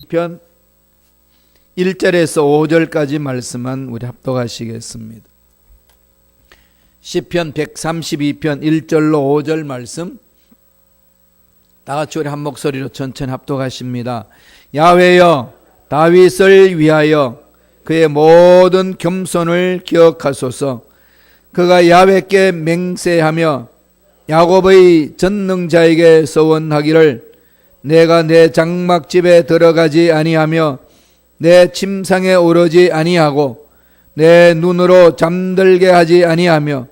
편 1절에서 5절까지 말씀만 우리 합독하시겠습니다. 시편 132편 1절로 5절 말씀 다 같이 우리 한 목소리로 천천히 합독하십니다. 야훼여 다윗을 위하여 그의 모든 겸손을 기억하소서. 그가 야훼께 맹세하며 야곱의 전능자에게 서원하기를 내가 내 장막집에 들어가지 아니하며 내 침상에 오르지 아니하고 내 눈으로 잠들게 하지 아니하며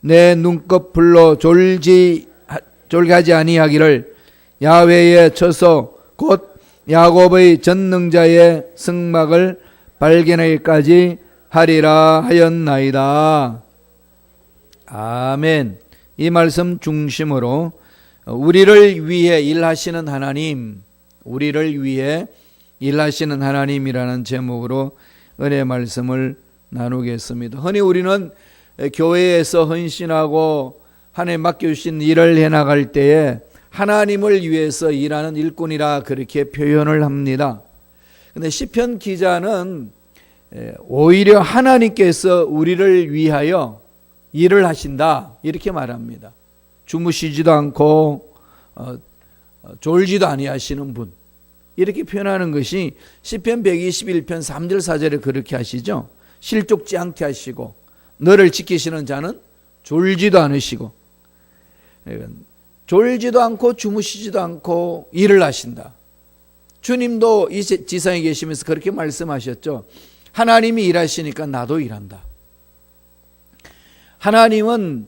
내 눈꺼풀로 졸게 하지 아니하기를 야훼에 쳐서 곧 야곱의 전능자의 승막을 발견하기까지 하리라 하였나이다. 아멘. 이 말씀 중심으로 우리를 위해 일하시는 하나님, 우리를 위해 일하시는 하나님이라는 제목으로 은혜의 말씀을 나누겠습니다. 흔히 우리는 교회에서 헌신하고 하나님 맡겨주신 일을 해나갈 때에 하나님을 위해서 일하는 일꾼이라 그렇게 표현을 합니다. 그런데 시편 기자는 오히려 하나님께서 우리를 위하여 일을 하신다 이렇게 말합니다. 주무시지도 않고 졸지도 아니하시는 분, 이렇게 표현하는 것이 시편 121편 3절 4절에 그렇게 하시죠. 실족지 않게 하시고 너를 지키시는 자는 졸지도 않으시고, 졸지도 않고 주무시지도 않고 일을 하신다. 주님도 이 지상에 계시면서 그렇게 말씀하셨죠. 하나님이 일하시니까 나도 일한다. 하나님은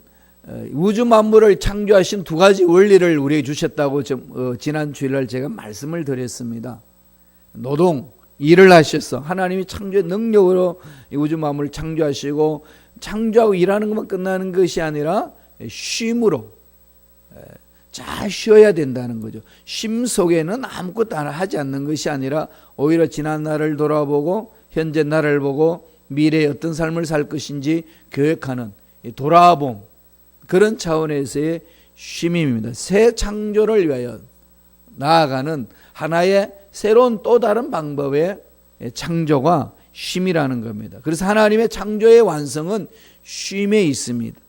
우주 만물을 창조하신 두 가지 원리를 우리에게 주셨다고 지난 주일날 제가 말씀을 드렸습니다. 노동, 일을 하셔서 하나님이 창조의 능력으로 우주 만물을 창조하시고, 창조하고 일하는 것만 끝나는 것이 아니라 쉼으로 잘 쉬어야 된다는 거죠. 쉼 속에는 아무것도 하지 않는 것이 아니라 오히려 지난 날을 돌아보고 현재 날을 보고 미래에 어떤 삶을 살 것인지 계획하는 돌아봄, 그런 차원에서의 쉼입니다. 새 창조를 위하여 나아가는 하나의 새로운 또 다른 방법의 창조가 쉼이라는 겁니다. 그래서 하나님의 창조의 완성은 쉼에 있습니다.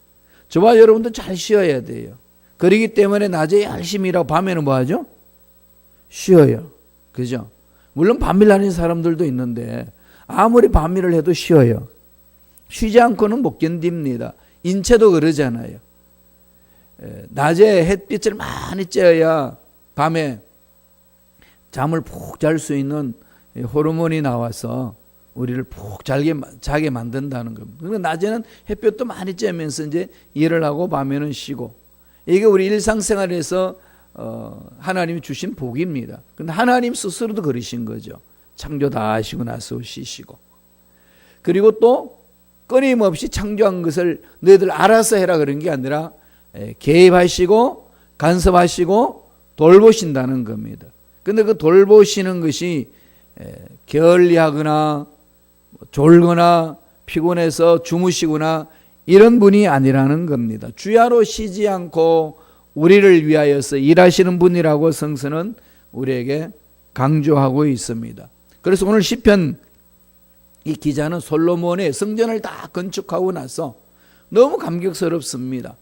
저와 여러분도 잘 쉬어야 돼요. 그렇기 때문에 낮에 열심히 일하고 밤에는 뭐 하죠? 쉬어요. 그죠? 물론 밤일 하는 사람들도 있는데 아무리 밤일을 해도 쉬어요. 쉬지 않고는 못 견딥니다. 인체도 그러잖아요. 낮에 햇빛을 많이 쬐어야 밤에 잠을 푹 잘 수 있는 호르몬이 나와서 우리를 푹 자게 만든다는 겁니다. 그러니까 낮에는 햇볕도 많이 쬐면서 이제 일을 하고 밤에는 쉬고, 이게 우리 일상생활에서 하나님이 주신 복입니다. 그런데 하나님 스스로도 그러신 거죠. 창조 다 하시고 나서 쉬시고, 그리고 또 끊임없이 창조한 것을 너희들 알아서 해라 그런 게 아니라 개입하시고 간섭하시고 돌보신다는 겁니다. 그런데 그 돌보시는 것이 게을리하거나 졸거나 피곤해서 주무시거나 이런 분이 아니라는 겁니다. 주야로 쉬지 않고 우리를 위하여서 일하시는 분이라고 성서는 우리에게 강조하고 있습니다. 그래서 오늘 시편 이 기자는 솔로몬의 성전을 다 건축하고 나서 너무 감격스럽습니다.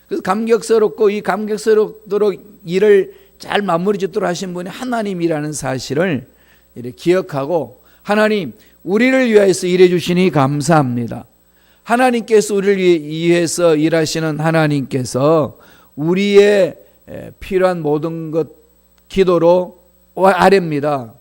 그래서 감격스럽고 이 감격스럽도록 일을 잘 마무리 짓도록 하신 분이 하나님이라는 사실을 이렇게 기억하고, 하나님 우리를 위해서 일해 주시니 감사합니다. 하나님께서 우리를 위해서 일하시는 하나님께서 우리의 필요한 모든 것 기도로 아뢰입니다.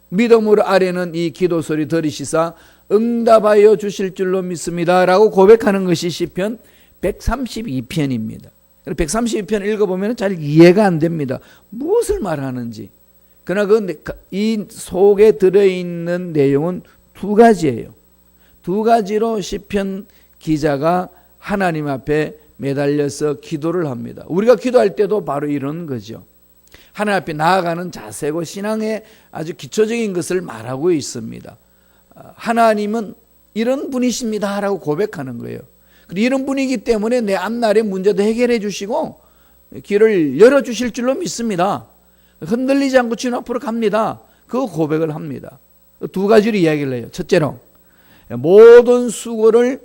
믿음으로 아뢰는 이 기도 소리 들으시사 응답하여 주실 줄로 믿습니다 라고 고백하는 것이 시편 132편입니다. 132편 읽어보면 잘 이해가 안 됩니다. 무엇을 말하는지. 그러나 이 속에 들어있는 내용은 두 가지예요. 두 가지로 시편 기자가 하나님 앞에 매달려서 기도를 합니다. 우리가 기도할 때도 바로 이런 거죠. 하나님 앞에 나아가는 자세고 신앙의 아주 기초적인 것을 말하고 있습니다. 하나님은 이런 분이십니다 라고 고백하는 거예요. 그리고 이런 분이기 때문에 내 앞날의 문제도 해결해 주시고 길을 열어주실 줄로 믿습니다. 흔들리지 않고 주님 앞으로 갑니다. 그 고백을 합니다. 두 가지로 이야기를 해요. 첫째로 모든 수고를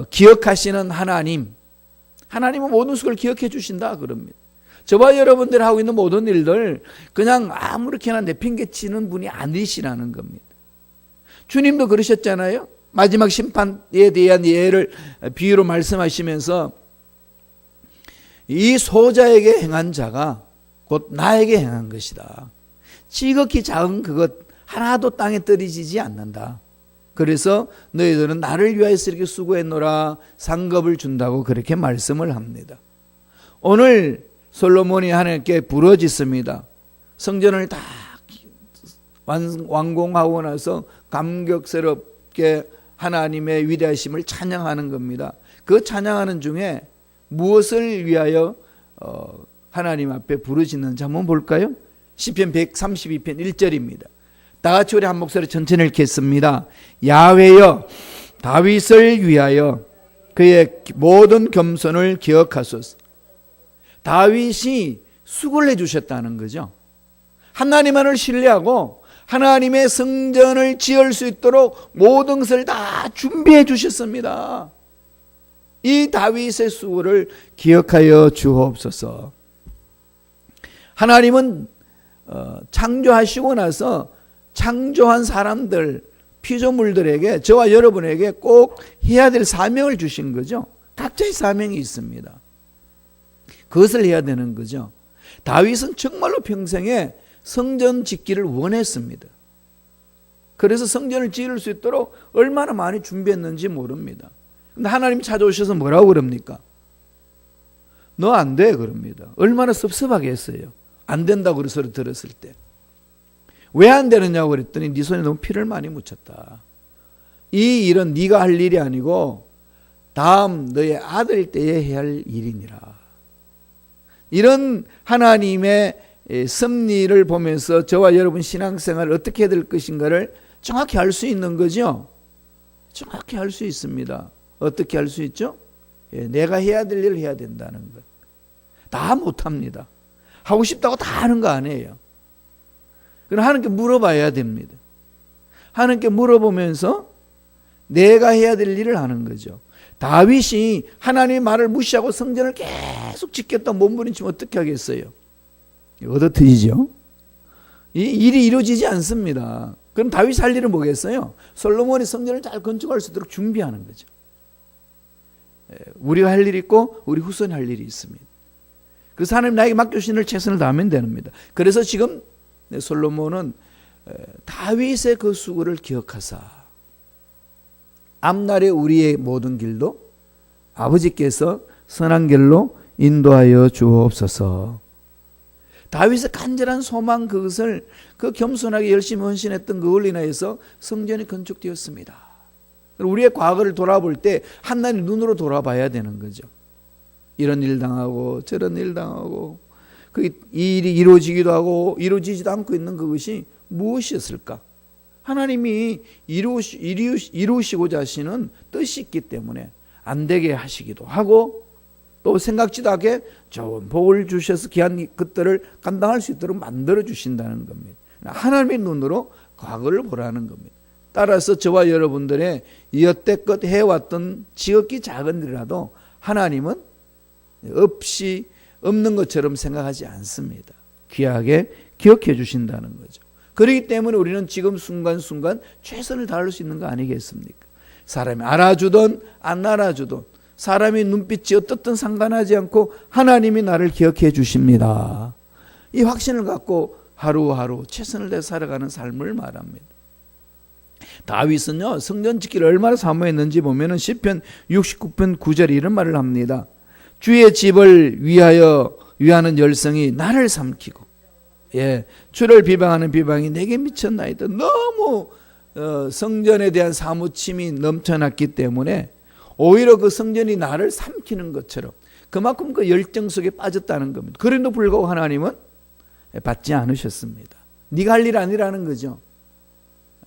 기억하시는 하나님, 하나님은 모든 수고를 기억해 주신다 그럽니다. 저와 여러분들이 하고 있는 모든 일들 그냥 아무렇게나 내팽개치는 분이 아니시라는 겁니다. 주님도 그러셨잖아요. 마지막 심판에 대한 예를 비유로 말씀하시면서 이 소자에게 행한 자가 곧 나에게 행한 것이다. 지극히 작은 그것 하나도 땅에 떨어지지 않는다. 그래서 너희들은 나를 위하여서 이렇게 수고했노라 상급을 준다고 그렇게 말씀을 합니다. 오늘 솔로몬이 하나님께 부르짖습니다. 성전을 다 완공하고 나서 감격스럽게 하나님의 위대하심을 찬양하는 겁니다. 그 찬양하는 중에 무엇을 위하여 하나님 앞에 부르짖는지 한번 볼까요? 시편 132편 1절입니다. 다 같이 우리 한 목소리 천천히 읽겠습니다. 야훼여 다윗을 위하여 그의 모든 겸손을 기억하소서. 다윗이 수고를 해주셨다는 거죠. 하나님만을 신뢰하고 하나님의 성전을 지을 수 있도록 모든 것을 다 준비해 주셨습니다. 이 다윗의 수고를 기억하여 주옵소서. 하나님은 창조하시고 나서 창조한 사람들, 피조물들에게, 저와 여러분에게 꼭 해야 될 사명을 주신 거죠. 각자의 사명이 있습니다. 그것을 해야 되는 거죠. 다윗은 정말로 평생에 성전 짓기를 원했습니다. 그래서 성전을 지을 수 있도록 얼마나 많이 준비했는지 모릅니다. 근데 하나님 찾아오셔서 뭐라고 그럽니까? 너 안 돼 그럽니다. 얼마나 섭섭하게 했어요. 안 된다고 그 소리 들었을 때. 왜 안 되느냐고 그랬더니 네 손에 너무 피를 많이 묻혔다. 이 일은 네가 할 일이 아니고 다음 너의 아들 때에 해야 할 일이니라. 이런 하나님의 섭리를 보면서 저와 여러분 신앙생활을 어떻게 해야 될 것인가를 정확히 알 수 있는 거죠. 정확히 알 수 있습니다. 어떻게 할 수 있죠? 내가 해야 될 일을 해야 된다는 것. 다 못합니다. 하고 싶다고 다 하는 거 아니에요. 그럼 하나님께 물어봐야 됩니다. 하나님께 물어보면서 내가 해야 될 일을 하는 거죠. 다윗이 하나님의 말을 무시하고 성전을 계속 짓겠다 몸부림치면 어떻게 하겠어요? 얻어트이죠. 이 일이 이루어지지 않습니다. 그럼 다윗이 할 일은 뭐겠어요? 솔로몬이 성전을 잘 건축할 수 있도록 준비하는 거죠. 우리가 할 일이 있고 우리 후손이 할 일이 있습니다. 그래서 하나님 나에게 맡겨주신 일 최선을 다하면 됩니다. 그래서 지금 솔로몬은 다윗의 그 수고를 기억하사 앞날의 우리의 모든 길도 아버지께서 선한 길로 인도하여 주옵소서. 다윗의 간절한 소망 그것을 그 겸손하게 열심히 헌신했던 그걸로 인하여서 성전이 건축되었습니다. 우리의 과거를 돌아볼 때 하나님 눈으로 돌아봐야 되는 거죠. 이런 일 당하고 저런 일 당하고 그 일이 이루어지기도 하고 이루어지지도 않고 있는 그것이 무엇이었을까? 하나님이 이루시고자 하시는 뜻이 있기 때문에 안 되게 하시기도 하고 또 생각지도 않게 좋은 복을 주셔서 귀한 것들을 감당할 수 있도록 만들어 주신다는 겁니다. 하나님의 눈으로 과거를 보라는 겁니다. 따라서 저와 여러분들의 여태껏 해왔던 지극히 작은 일이라도 하나님은 없는 것처럼 생각하지 않습니다. 귀하게 기억해 주신다는 거죠. 그렇기 때문에 우리는 지금 순간순간 최선을 다할 수 있는 거 아니겠습니까? 사람이 알아주든 안 알아주든 사람의 눈빛이 어떻든 상관하지 않고 하나님이 나를 기억해 주십니다. 이 확신을 갖고 하루하루 최선을 다해 살아가는 삶을 말합니다. 다윗은요 성전 짓기를 얼마나 사모했는지 보면은 시편 69편 9절에 이런 말을 합니다. 주의 집을 위하는 열성이 나를 삼키고 주를 비방하는 비방이 내게 미쳤나이다. 너무 성전에 대한 사무침이 넘쳐났기 때문에 오히려 그 성전이 나를 삼키는 것처럼 그만큼 그 열정 속에 빠졌다는 겁니다. 그럼에도 불구하고 하나님은 받지 않으셨습니다. 네가 할 일 아니라는 거죠.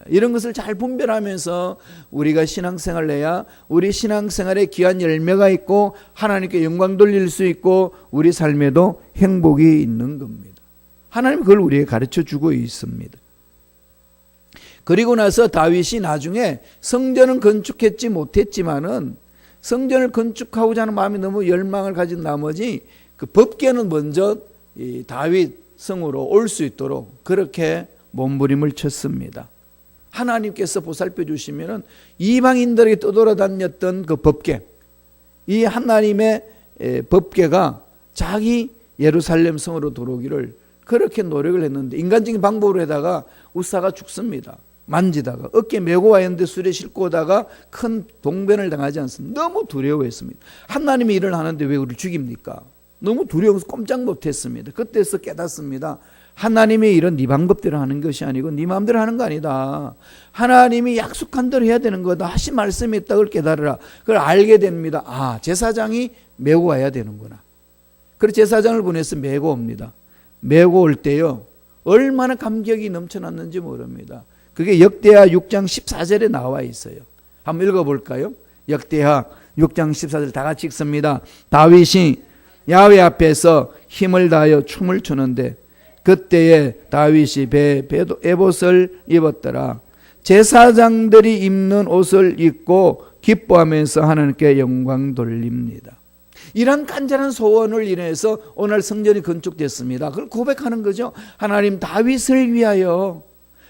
이런 것을 잘 분별하면서 우리가 신앙생활을 해야 우리 신앙생활에 귀한 열매가 있고 하나님께 영광 돌릴 수 있고 우리 삶에도 행복이 있는 겁니다. 하나님은 그걸 우리에게 가르쳐 주고 있습니다. 그리고 나서 다윗이 나중에 성전은 건축했지 못했지만은 성전을 건축하고자 하는 마음이 너무 열망을 가진 나머지 그 법궤는 먼저 이 다윗 성으로 올 수 있도록 그렇게 몸부림을 쳤습니다. 하나님께서 보살펴 주시면은 이방인들에게 떠돌아다녔던 그 법궤, 이 하나님의 법궤가 자기 예루살렘 성으로 들어오기를 그렇게 노력을 했는데 인간적인 방법으로 해다가 우사가 죽습니다. 만지다가 어깨 메고 와 있는데 수레 싣고 오다가 큰 동변을 당하지 않습니다. 너무 두려워했습니다. 하나님이 일을 하는데 왜 우리를 죽입니까? 너무 두려워서 꼼짝 못했습니다. 그때서 깨닫습니다. 하나님의 일은 네 방법대로 하는 것이 아니고 네 마음대로 하는 거 아니다. 하나님이 약속한 대로 해야 되는 거다. 하신 말씀이 있다. 그걸 깨달으라. 그걸 알게 됩니다. 아, 제사장이 메고 와야 되는구나. 그래서 제사장을 보내서 메고 옵니다. 메고 올 때요, 얼마나 감격이 넘쳐났는지 모릅니다. 그게 역대하 6장 14절에 나와 있어요. 한번 읽어볼까요? 역대하 6장 14절 다 같이 읽습니다. 다윗이 야훼 앞에서 힘을 다하여 춤을 추는데 그때에 다윗이 에봇을 입었더라. 제사장들이 입는 옷을 입고 기뻐하면서 하나님께 영광 돌립니다. 이런 간절한 소원을 인해서 오늘 성전이 건축됐습니다. 그걸 고백하는 거죠. 하나님, 다윗을 위하여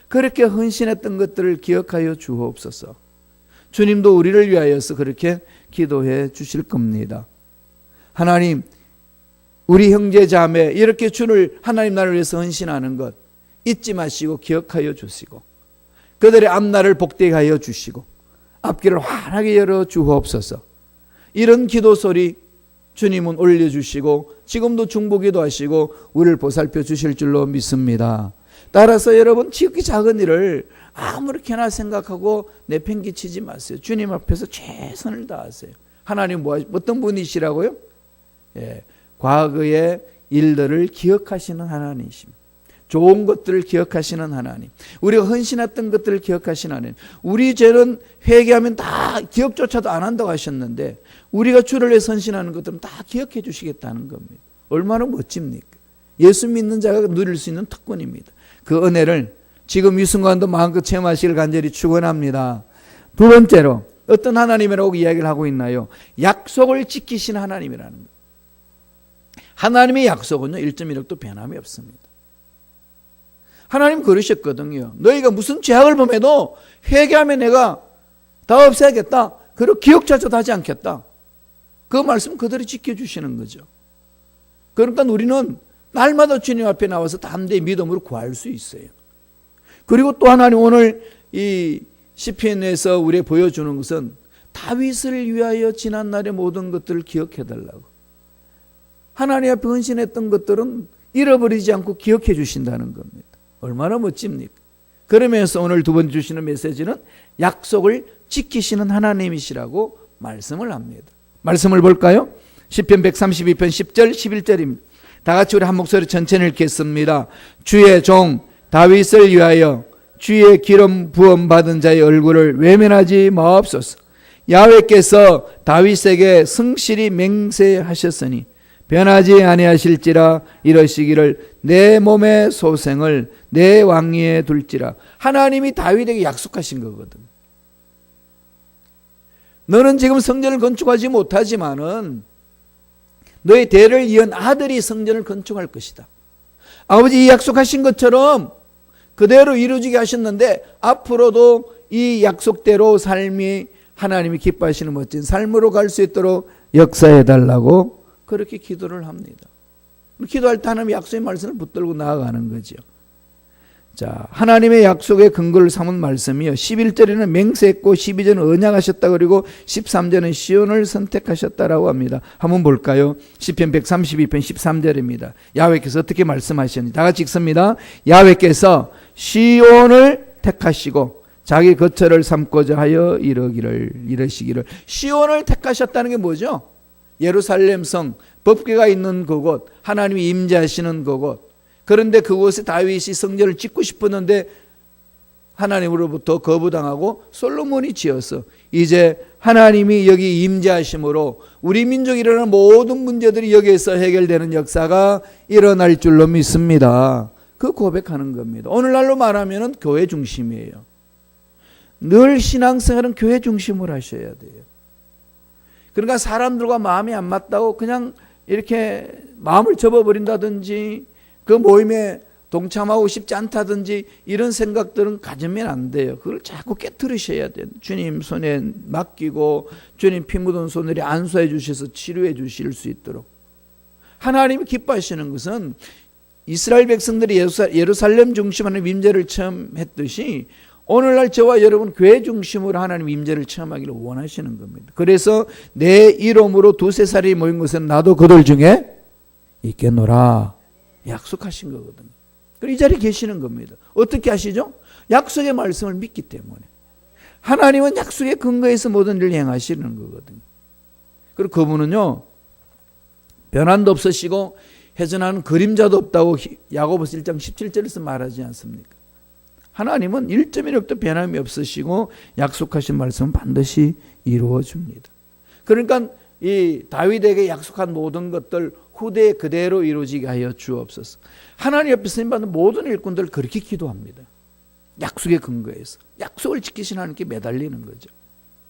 그렇게 헌신했던 것들을 기억하여 주옵소서. 주님도 우리를 위하여서 그렇게 기도해 주실 겁니다. 하나님, 우리 형제 자매 이렇게 주를 하나님 나라를 위해서 헌신하는 것 잊지 마시고 기억하여 주시고 그들의 앞날을 복되게 하여 주시고 앞길을 환하게 열어 주옵소서. 이런 기도 소리 주님은 올려주시고 지금도 중보기도 하시고 우리를 보살펴 주실 줄로 믿습니다. 따라서 여러분, 지극히 작은 일을 아무렇게나 생각하고 내팽개치지 마세요. 주님 앞에서 최선을 다하세요. 하나님 어떤 분이시라고요? 예, 과거의 일들을 기억하시는 하나님이십니다. 좋은 것들을 기억하시는 하나님, 우리가 헌신했던 것들을 기억하시는 하나님. 우리 죄는 회개하면 다 기억조차도 안 한다고 하셨는데 우리가 주를 위해 헌신하는 것들은 다 기억해 주시겠다는 겁니다. 얼마나 멋집니까? 예수 믿는 자가 누릴 수 있는 특권입니다. 그 은혜를 지금 이 순간도 마음껏 체험하시길 간절히 축원합니다. 두 번째로 어떤 하나님이라고 이야기를 하고 있나요? 약속을 지키시는 하나님이라는 것. 하나님의 약속은요 1.1억도 변함이 없습니다. 하나님 그러셨거든요. 너희가 무슨 죄악을 범해도 회개하면 내가 다 없애야겠다. 그리고 기억조차도 하지 않겠다. 그 말씀 그대로 지켜주시는 거죠. 그러니까 우리는 날마다 주님 앞에 나와서 담대히 믿음으로 구할 수 있어요. 그리고 또 하나님 오늘 이 시편에서 우리에게 보여주는 것은 다윗을 위하여 지난날의 모든 것들을 기억해달라고. 하나님 앞에 헌신했던 것들은 잃어버리지 않고 기억해 주신다는 겁니다. 얼마나 멋집니까? 그러면서 오늘 두 번 주시는 메시지는 약속을 지키시는 하나님이시라고 말씀을 합니다. 말씀을 볼까요? 시편 132편 10절 11절입니다. 다 같이 우리 한 목소리 천천히 읽겠습니다. 주의 종 다윗을 위하여 주의 기름 부음 받은 자의 얼굴을 외면하지 마옵소서. 야훼께서 다윗에게 성실히 맹세하셨으니 변하지 아니하실지라 이러시기를 내 몸의 소생을 내 왕위에 둘지라. 하나님이 다윗에게 약속하신 거거든. 너는 지금 성전을 건축하지 못하지만은 너의 대를 이은 아들이 성전을 건축할 것이다. 아버지 이 약속하신 것처럼 그대로 이루어지게 하셨는데 앞으로도 이 약속대로 삶이 하나님이 기뻐하시는 멋진 삶으로 갈 수 있도록 역사해달라고 그렇게 기도를 합니다. 기도할 때 하나님의 약속의 말씀을 붙들고 나아가는 거죠. 자, 하나님의 약속의 근거를 삼은 말씀이요. 11절에는 맹세했고 12절은 언약하셨다. 그리고 13절은 시온을 선택하셨다라고 합니다. 한번 볼까요? 시편 132편 13절입니다. 야훼께서 어떻게 말씀하셨는지 다 같이 읽습니다. 야훼께서 시온을 택하시고 자기 거처를 삼고자 하여 이러시기를. 시온을 택하셨다는 게 뭐죠? 예루살렘 성, 법궤가 있는 그곳, 하나님이 임재하시는 그곳. 그런데 그곳에 다윗이 성전을 짓고 싶었는데 하나님으로부터 거부당하고 솔로몬이 지어서 이제 하나님이 여기 임재하심으로 우리 민족이 일어나는 모든 문제들이 여기에서 해결되는 역사가 일어날 줄로 믿습니다. 그 고백하는 겁니다. 오늘날로 말하면 교회 중심이에요. 늘 신앙생활은 교회 중심으로 하셔야 돼요. 그러니까 사람들과 마음이 안 맞다고 그냥 이렇게 마음을 접어버린다든지 그 모임에 동참하고 싶지 않다든지 이런 생각들은 가지면 안 돼요. 그걸 자꾸 깨트리셔야 돼요. 주님 손에 맡기고 주님 피 묻은 손으로 안수해 주셔서 치료해 주실 수 있도록. 하나님이 기뻐하시는 것은 이스라엘 백성들이 예루살렘 중심하는 임재를 처음 했듯이 오늘날 저와 여러분 교회 중심으로 하나님 임재를 체험하기를 원하시는 겁니다. 그래서 내 이름으로 두세 살이 모인 것은 나도 그들 중에 있겠노라 약속하신 거거든요. 그리고 이 자리에 계시는 겁니다. 어떻게 하시죠? 약속의 말씀을 믿기 때문에. 하나님은 약속의 근거에서 모든 일을 행하시는 거거든요. 그리고 그분은요 변환도 없으시고 회전하는 그림자도 없다고 야고보서 1장 17절에서 말하지 않습니까? 하나님은 1.1획도 변함이 없으시고 약속하신 말씀은 반드시 이루어 줍니다. 그러니까 이 다윗에게 약속한 모든 것들 후대에 그대로 이루어지게 하여 주옵소서. 하나님 옆에 쓰임받는 모든 일꾼들 그렇게 기도합니다. 약속의 근거에서 약속을 지키신 하나님께 매달리는 거죠.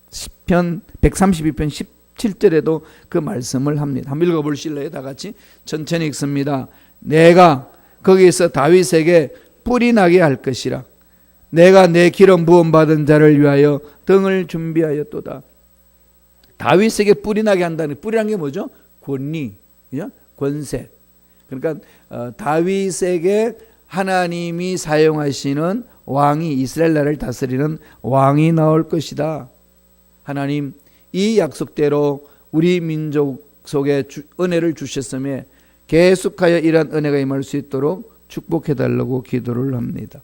시편 132편 17절에도 그 말씀을 합니다. 한번 읽어보실래요? 다 같이 천천히 읽습니다. 내가 거기에서 다윗에게 뿔이 나게 할 것이라. 내가 내 기름 부음 받은 자를 위하여 등을 준비하였도다. 다윗에게 뿔이 나게 한다는, 뿔이란 게 뭐죠? 권리, 권세. 그러니까 다윗에게 하나님이 사용하시는 왕이, 이스라엘 나라를 다스리는 왕이 나올 것이다. 하나님 이 약속대로 우리 민족 속에 은혜를 주셨음에 계속하여 이러한 은혜가 임할 수 있도록 축복해달라고 기도를 합니다.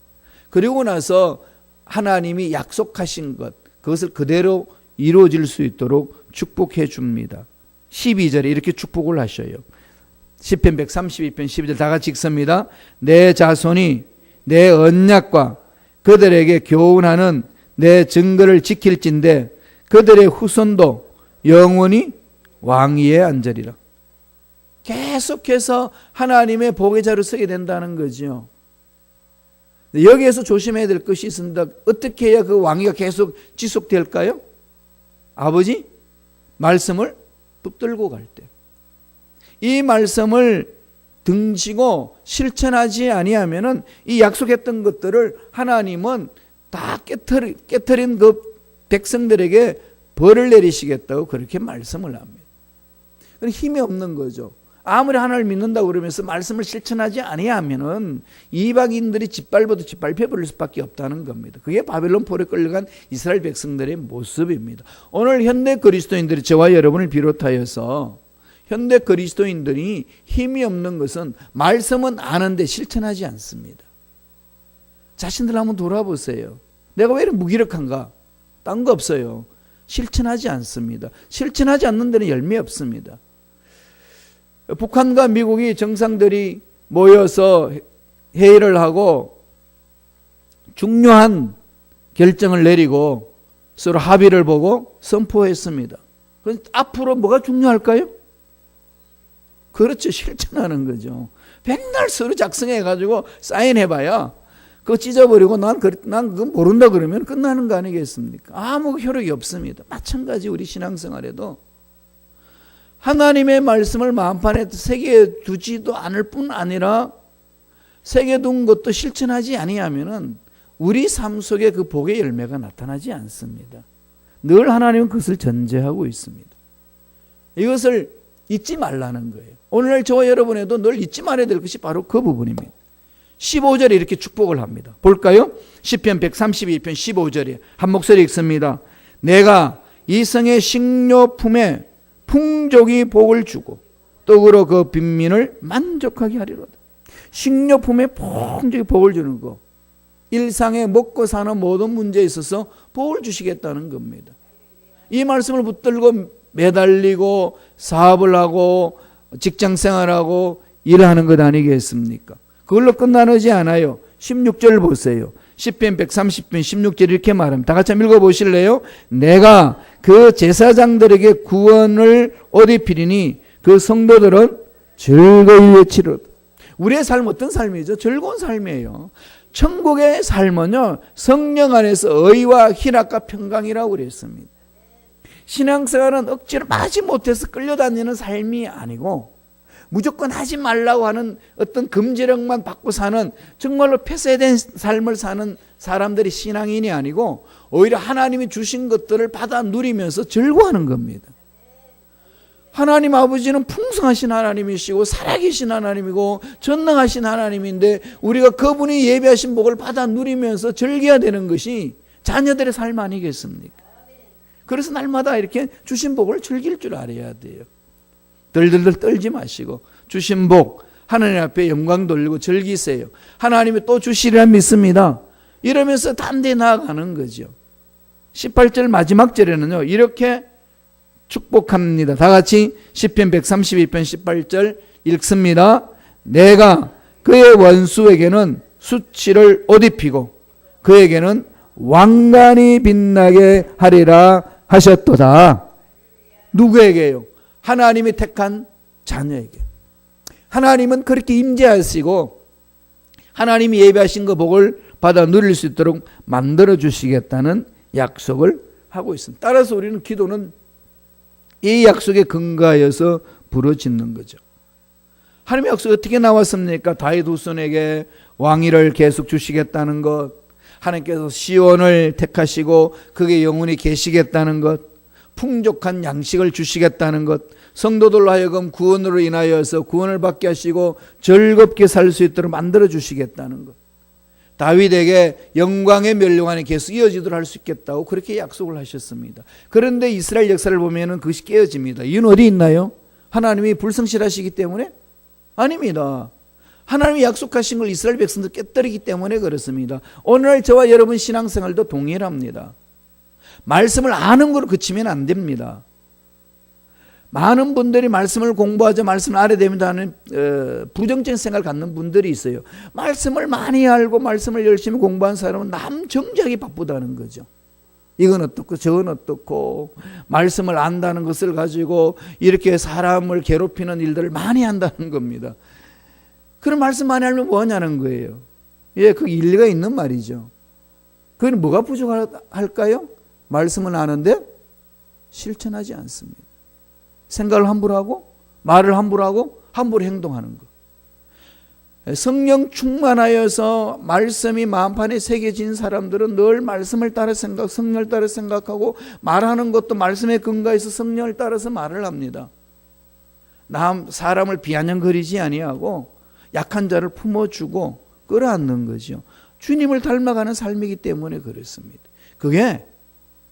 그리고 나서 하나님이 약속하신 것, 그것을 그대로 이루어질 수 있도록 축복해 줍니다. 12절에 이렇게 축복을 하셔요. 시편 132편 12절 다 같이 읽습니다. 내 자손이 내 언약과 그들에게 교훈하는 내 증거를 지킬진대 그들의 후손도 영원히 왕위에 앉으리라. 계속해서 하나님의 복의 자리에 서게 된다는 거죠. 여기에서 조심해야 될 것이 있습니다. 어떻게 해야 그 왕위가 계속 지속될까요? 아버지 말씀을 붙들고 갈 때, 이 말씀을 등지고 실천하지 아니하면은 이 약속했던 것들을 하나님은 다 깨트린 그 백성들에게 벌을 내리시겠다고 그렇게 말씀을 합니다. 그럼 힘이 없는 거죠. 아무리 하나님을 믿는다고 그러면서 말씀을 실천하지 아니하면은 이방인들이 짓밟혀버릴 수밖에 없다는 겁니다. 그게 바벨론 포로에 끌려간 이스라엘 백성들의 모습입니다. 오늘 현대 그리스도인들이 저와 여러분을 비롯하여서 현대 그리스도인들이 힘이 없는 것은 말씀은 아는데 실천하지 않습니다. 자신들 한번 돌아보세요. 내가 왜 이렇게 무기력한가? 딴 거 없어요. 실천하지 않습니다. 실천하지 않는 데는 열매 없습니다. 북한과 미국이 정상들이 모여서 회의를 하고 중요한 결정을 내리고 서로 합의를 보고 선포했습니다. 그럼 앞으로 뭐가 중요할까요? 그렇죠. 실천하는 거죠. 백날 서로 작성해가지고 사인해봐야 그거 찢어버리고 난 그거 모른다 그러면 끝나는 거 아니겠습니까? 아무 효력이 없습니다. 마찬가지 우리 신앙생활에도 하나님의 말씀을 마음판에 새겨 두지도 않을 뿐 아니라 새겨 둔 것도 실천하지 아니하면은 우리 삶 속에 그 복의 열매가 나타나지 않습니다. 늘 하나님은 그것을 전제하고 있습니다. 이것을 잊지 말라는 거예요. 오늘날 저와 여러분에도 늘 잊지 말아야 될 것이 바로 그 부분입니다. 15절에 이렇게 축복을 합니다. 볼까요? 시편 132편 15절에 한 목소리 읽습니다. 내가 이 성의 식료품에 풍족이 복을 주고 떡으로 그 빈민을 만족하게 하리로다. 식료품에 풍족이 복을 주는 거, 일상에 먹고 사는 모든 문제에 있어서 복을 주시겠다는 겁니다. 이 말씀을 붙들고 매달리고 사업을 하고 직장생활하고 일하는 것 아니겠습니까? 그걸로 끝나지 않아요. 16절 보세요. 시편 130편 16절 이렇게 말합니다. 다 같이 한번 읽어보실래요? 내가 그 제사장들에게 구원을 얻이 피리니 그 성도들은 즐거이 외치리로다. 우리의 삶 어떤 삶이죠? 즐거운 삶이에요. 천국의 삶은요, 성령 안에서 의와 희락과 평강이라고 그랬습니다. 신앙생활은 억지로 마지못해서 끌려다니는 삶이 아니고 무조건 하지 말라고 하는 어떤 금지령만 받고 사는 정말로 폐쇄된 삶을 사는 사람들이 신앙인이 아니고 오히려 하나님이 주신 것들을 받아 누리면서 즐거워하는 겁니다. 하나님 아버지는 풍성하신 하나님이시고 살아계신 하나님이고 전능하신 하나님인데 우리가 그분이 예비하신 복을 받아 누리면서 즐겨야 되는 것이 자녀들의 삶 아니겠습니까? 그래서 날마다 이렇게 주신 복을 즐길 줄 알아야 돼요. 덜덜덜 떨지 마시고 주신 복 하나님 앞에 영광 돌리고 즐기세요. 하나님이 또 주시리라 믿습니다. 이러면서 담대히 나아가는 거죠. 18절 마지막 절에는요, 이렇게 축복합니다. 다 같이 시편 132편 18절 읽습니다. 내가 그의 원수에게는 수치를 옷 입히고 그에게는 왕관이 빛나게 하리라 하셨도다. 누구에게요? 하나님이 택한 자녀에게. 하나님은 그렇게 임재하시고 하나님이 예배하신 그 복을 받아 누릴 수 있도록 만들어 주시겠다는 약속을 하고 있습니다. 따라서 우리는 기도는 이 약속에 근거하여서 부르짖는 거죠. 하나님의 약속이 어떻게 나왔습니까? 다윗 후손에게 왕위를 계속 주시겠다는 것, 하나님께서 시온을 택하시고 그게 영원히 계시겠다는 것, 풍족한 양식을 주시겠다는 것, 성도들로 하여금 구원으로 인하여서 구원을 받게 하시고 즐겁게 살 수 있도록 만들어 주시겠다는 것, 다윗에게 영광의 멸류관이 계속 이어지도록 할 수 있겠다고 그렇게 약속을 하셨습니다. 그런데 이스라엘 역사를 보면 그것이 깨어집니다. 이유는 어디 있나요? 하나님이 불성실하시기 때문에? 아닙니다. 하나님이 약속하신 걸 이스라엘 백성들 깨뜨리기 때문에 그렇습니다. 오늘날 저와 여러분 신앙생활도 동일합니다. 말씀을 아는 거로 그치면 안 됩니다. 많은 분들이 말씀을 공부하자 말씀을 알아야 됩니다 하는 부정적인 생각을 갖는 분들이 있어요. 말씀을 많이 알고 말씀을 열심히 공부한 사람은 남 정작이 바쁘다는 거죠. 이건 어떻고 저건 어떻고 말씀을 안다는 것을 가지고 이렇게 사람을 괴롭히는 일들을 많이 한다는 겁니다. 그런 말씀 많이 알면 뭐하냐는 거예요. 예, 그 일리가 있는 말이죠. 그건 뭐가 부족할까요? 말씀은 아는데 실천하지 않습니다. 생각을 함부로 하고 말을 함부로 하고 함부로 행동하는 것. 성령 충만하여서 말씀이 마음판에 새겨진 사람들은 늘 말씀을 따라 성령을 따라 생각하고 말하는 것도 말씀에 근거해서 성령을 따라서 말을 합니다. 사람을 비아냥거리지 아니하고 약한 자를 품어주고 끌어안는 거죠. 주님을 닮아가는 삶이기 때문에 그렇습니다. 그게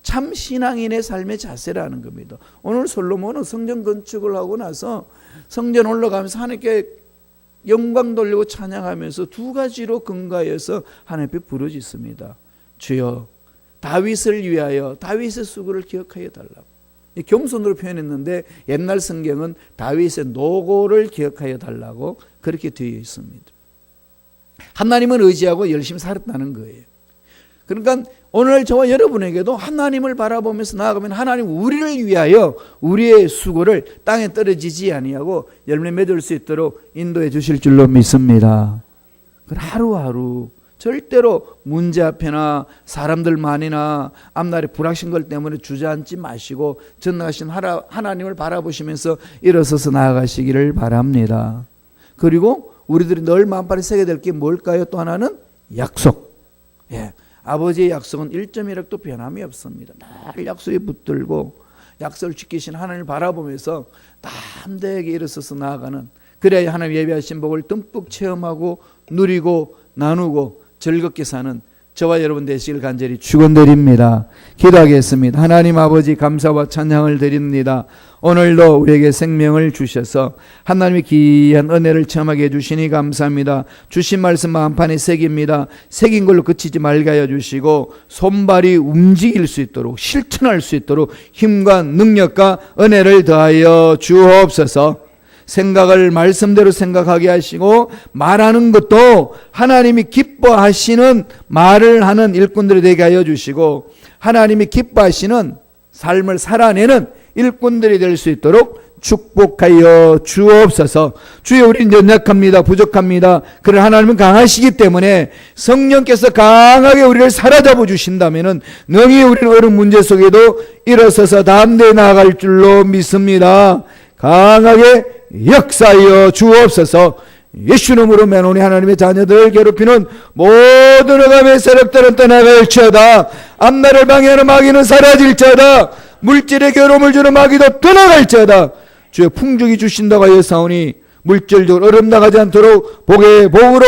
참 신앙인의 삶의 자세라는 겁니다. 오늘 솔로몬은 성전 건축을 하고 나서 성전 올라가면서 하나님께 영광 돌리고 찬양하면서 두 가지로 근거해서 하나님 앞에 부르짖습니다. 주여 다윗을 위하여 다윗의 수고를 기억하여 달라고. 겸손으로 표현했는데 옛날 성경은 다윗의 노고를 기억하여 달라고 그렇게 되어 있습니다. 하나님을 의지하고 열심히 살았다는 거예요. 그러니까 오늘 저와 여러분에게도 하나님을 바라보면서 나아가면 하나님 우리를 위하여 우리의 수고를 땅에 떨어지지 아니하고 열매 맺을 수 있도록 인도해 주실 줄로 믿습니다. 하루하루 절대로 문제 앞에나 사람들만이나 앞날에 불확신걸 때문에 주저앉지 마시고 전능하신 하나님을 바라보시면서 일어서서 나아가시기를 바랍니다. 그리고 우리들이 늘 마음판에 새게 될 게 뭘까요? 또 하나는 약속. 예. 아버지의 약속은 1.1획도 변함이 없습니다. 늘 약속에 붙들고 약속을 지키신 하나님을 바라보면서 담대하게 일어서서 나아가는, 그래야 하나님 예비하신 복을 듬뿍 체험하고 누리고 나누고 즐겁게 사는 저와 여러분 되시길 간절히 축원드립니다. 기도하겠습니다. 하나님 아버지 감사와 찬양을 드립니다. 오늘도 우리에게 생명을 주셔서 하나님의 귀한 은혜를 체험하게 해주시니 감사합니다. 주신 말씀 마음판에 새깁니다. 새긴 걸로 그치지 말게 하여 주시고 손발이 움직일 수 있도록 실천할 수 있도록 힘과 능력과 은혜를 더하여 주옵소서. 생각을 말씀대로 생각하게 하시고 말하는 것도 하나님이 기뻐하시는 말을 하는 일꾼들이 되게 하여 주시고 하나님이 기뻐하시는 삶을 살아내는 일꾼들이 될 수 있도록 축복하여 주옵소서. 주여, 우리는 연약합니다. 부족합니다. 그러나 하나님은 강하시기 때문에 성령께서 강하게 우리를 사로잡아 주신다면 능히 우리는 어려운 문제 속에도 일어서서 담대히 나아갈 줄로 믿습니다. 강하게 역사하여 주옵소서. 예수 이름으로 매노니 하나님의 자녀들 괴롭히는 모든 억압의 세력들은 떠나갈지어다. 앞날을 방해하는 마귀는 사라질지어다. 물질의 괴로움을 주는 마귀도 떠나갈지어다. 주여, 풍족이 주신다고 하였사오니 물질적으로 어려움 나가지 않도록 복의 복으로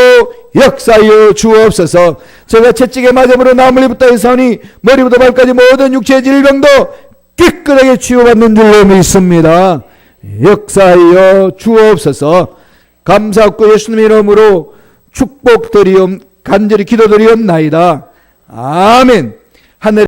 역사하여 주옵소서. 제가 채찍에 맞음으로 나물리부터 하였사오니 머리부터 발까지 모든 육체의 질병도 깨끗하게 치유받는 줄로 믿습니다. 역사하여 주옵소서. 감사하고 예수님의 이름으로 축복드리옵 간절히 기도드리옵나이다. 아멘. 하늘